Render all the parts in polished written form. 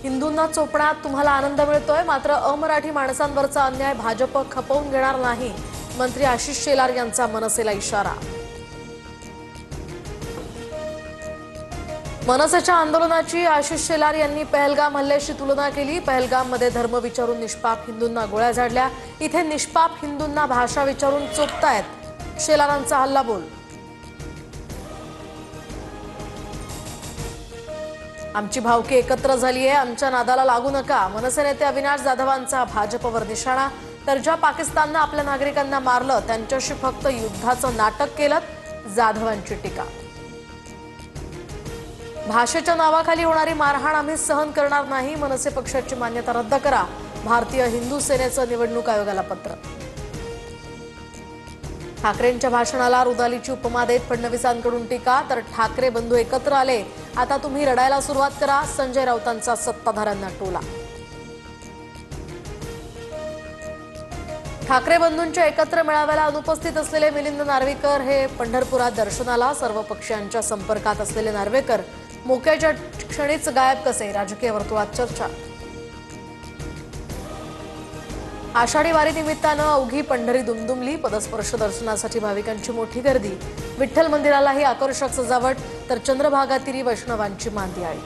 हिंदूंना चोपण्यात तुम्हाला आनंद मिळतोय, मात्र अमराठी माणसांवरचा अन्याय भाजप खपवून घेणार नाही. मंत्री आशिष शेलार यांचा मनसेला इशारा. मनसेच्या आंदोलनाची आशिष शेलार यांनी पहलगाम हल्ल्याशी तुलना केली. पहलगाममध्ये धर्म विचारून निष्पाप हिंदूंना गोळ्या झाडल्या. इथे निष्पाप हिंदूंना भाषा विचारून चोपतायत. शेलारांचा हल्ला बोल. आमची भावकी एकत्र झाली आहे, आमच्या नादाला लागू नका. मनसे नेते अविनाश जाधवांचा भाजपवर निशाणा. तर ज्या पाकिस्ताननं आपल्या नागरिकांना मारलं त्यांच्याशी फक्त युद्धाचं नाटक केलं. जाधवांची टीका. भाषेच्या नावाखाली होणारी मारहाण आम्ही सहन करणार नाही. मनसे पक्षाची मान्यता रद्द करा. भारतीय हिंदू सेनेचं निवडणूक आयोगाला पत्र. ठाकरेंच्या भाषणाला रुदालीची उपमा देत फडणवीसांकडून टीका. तर ठाकरे बंधू एकत्र आले, आता तुम्ही रडायला सुरुवात करा. संजय राऊतांचा सत्ताधाऱ्यांना टोला. ठाकरे बंधूंच्या एकत्र मेळाव्याला अनुपस्थित असलेले मिलिंद नार्वेकर हे पंढरपुरात दर्शनाला. सर्व पक्षांच्या संपर्कात असलेले नार्वेकर मोक्याच्या क्षणीच गायब कसे, राजकीय वर्तुळात चर्चा. आषाढी वारी निमित्तानं अवघी पंढरी दुमदुमली. पदस्पर्श दर्शनासाठी भाविकांची मोठी गर्दी. विठ्ठल मंदिरालाही आकर्षक सजावट. तर चंद्रभागा तीरी वैष्णवांची मांदियाळी.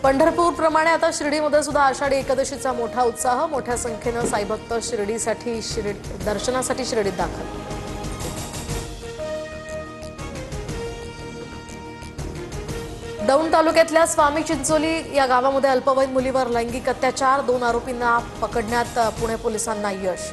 पंढरपूरप्रमाणे आता शिर्डीमध्ये सुद्धा आषाढी एकादशीचा मोठा उत्साह. मोठ्या संख्येनं साईभक्त दर्शनासाठी शिर्डीत दाखल. दौंड तालुक्यातल्या स्वामी चिंचोली या गावामध्ये अल्पवयीन मुलीवर लैंगिक अत्याचार. 2 आरोपींना पकडण्यात पुणे पोलिसांना यश.